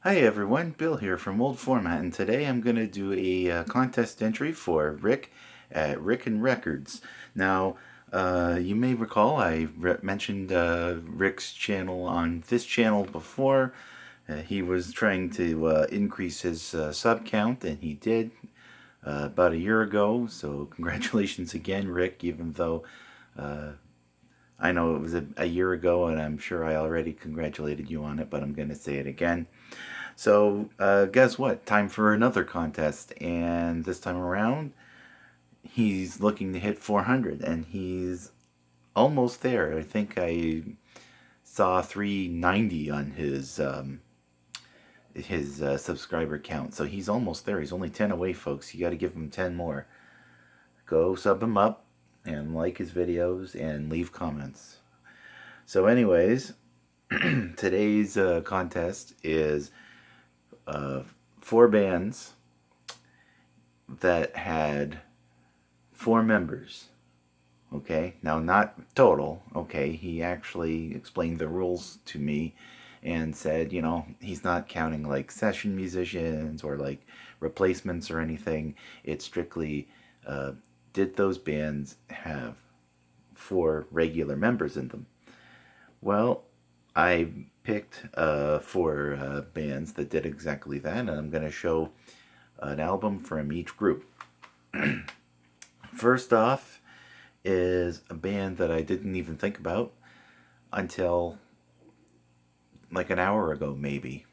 Hi everyone, Bill here from Old Format, and today I'm going to do a contest entry for Rick at Rick and Records. Now, you may recall I mentioned Rick's channel on this channel before. He was trying to increase his sub count, and he did about a year ago. So, congratulations again, Rick, even though I know it was a year ago, and I'm sure I already congratulated you on it, but I'm going to say it again. So, guess what? Time for another contest. And this time around, he's looking to hit 400, and he's almost there. I think I saw 390 on his subscriber count. So he's almost there. He's only 10 away, folks. You got to give him 10 more. Go sub him up and like his videos and leave comments. So, anyways, today's contest is uh, four bands that had four members. Okay, now not total. Okay, he actually explained the rules to me and said, he's not counting like session musicians or like replacements or anything. It's strictly did those bands have four regular members in them? Well, I picked four bands that did exactly that, and I'm going to show an album from each group. First off is a band that I didn't even think about until like an hour ago, maybe.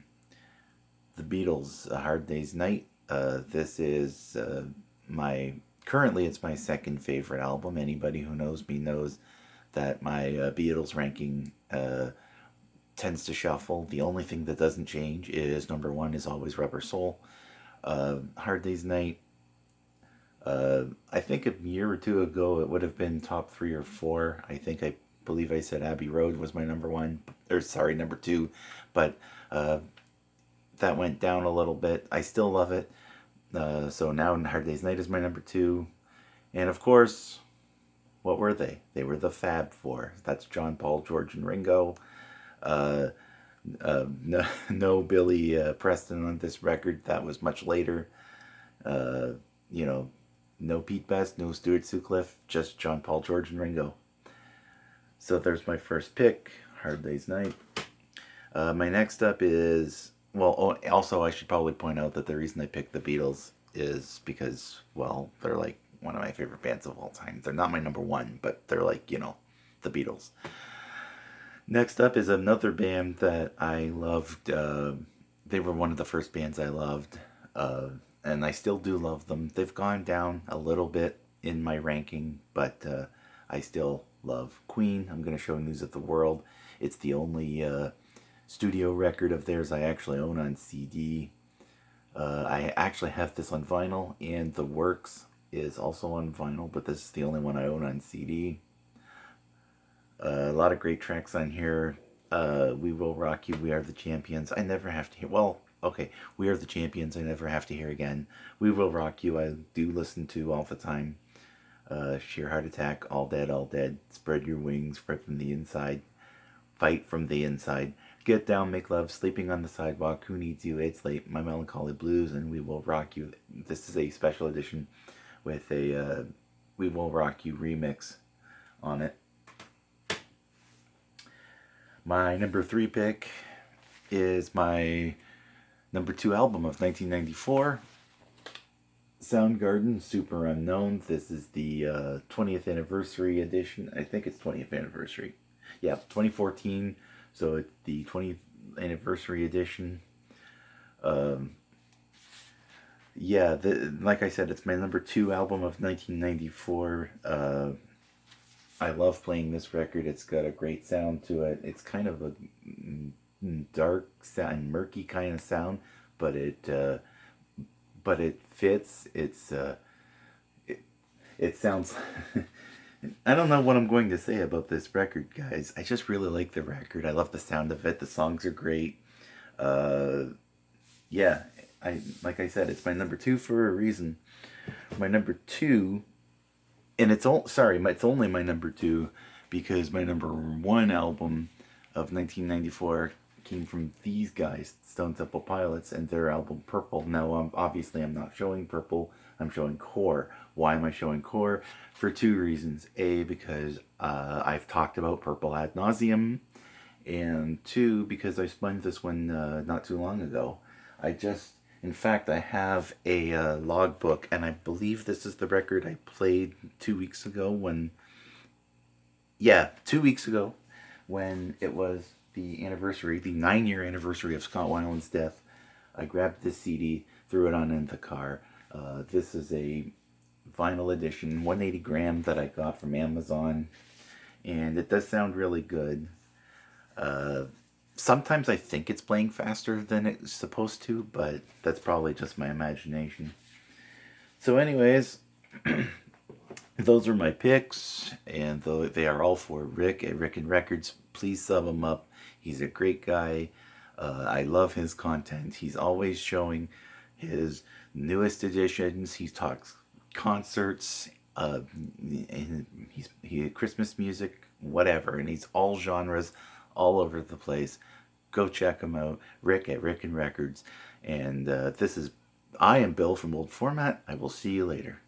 The Beatles, A Hard Day's Night. This is my currently it's my second favorite album. Anybody who knows me knows that my Beatles ranking tends to shuffle. The only thing that doesn't change is number one is always Rubber Soul. Hard Day's Night. I think a year or two ago it would have been top three or four. I believe I said Abbey Road was my number one, or sorry, number two, but that went down a little bit. I still love it. So now Hard Day's Night is my number two, and of course, what were they? They were the Fab Four. That's John, Paul, George, and Ringo. Uh, no Billy Preston on this record. That was much later. Uh, you know, no Pete Best, no Stuart Sutcliffe, just John, Paul, George, and Ringo. So there's my first pick, Hard Day's Night. My next up is, well, also I should probably point out that the reason I picked the Beatles is because, well, they're like one of my favorite bands of all time. They're not my number one, but they're like, the Beatles. Next up is another band that I loved. They were one of the first bands I loved, and I still do love them. They've gone down a little bit in my ranking, but I still love Queen. I'm going to show News of the World. It's the only studio record of theirs I actually own on CD. I actually have this on vinyl, and The Works is also on vinyl, but this is the only one I own on CD. A lot of great tracks on here. We Will Rock You, We Are the Champions. I never have to hear. Well, okay, We Are the Champions. I never have to hear again. We Will Rock You. I do listen to all the time. Sheer Heart Attack. All Dead, All Dead. Spread Your Wings. Spread from the Inside. Fight from the Inside. Get Down, Make Love. Sleeping on the Sidewalk. Who Needs You? It's Late. My Melancholy Blues. And We Will Rock You. This is a special edition with a We Will Rock You remix on it. My number three pick is my number two album of 1994, Soundgarden, Super Unknown. This is the 20th anniversary edition. I think it's 20th anniversary. Yeah, 2014. So it's the 20th anniversary edition. Yeah, like I said, it's my number two album of 1994. I love playing this record. It's got a great sound to it. It's kind of a dark sound, murky kind of sound, but it fits. It sounds. I don't know what I'm going to say about this record, guys. I just really like the record. I love the sound of it. The songs are great. Uh, yeah, I like I said, it's my number two for a reason. My number two, and it's only my number two because my number one album of 1994 came from these guys, Stone Temple Pilots, and their album Purple. Now, obviously, I'm not showing Purple. I'm showing Core. Why am I showing Core? For two reasons. A, because I've talked about Purple ad nauseum, and two, because I spun this one not too long ago. In fact, I have a logbook, and I believe this is the record I played 2 weeks ago when, yeah, 2 weeks ago when it was the anniversary, the 9 year anniversary of Scott Weiland's death. I grabbed this CD, threw it on in the car. This is a vinyl edition, 180 gram that I got from Amazon, and it does sound really good. Sometimes I think it's playing faster than it's supposed to, but that's probably just my imagination. So, anyways, those are my picks, and though they are all for Rick at Rick and Records, please sub him up. He's a great guy. I love his content. He's always showing his newest editions. He talks concerts, and he Christmas music, whatever, and he's all genres, all over the place. Go check him out, Rick at Rick and Records. And I am Bill from Old Format. I will see you later.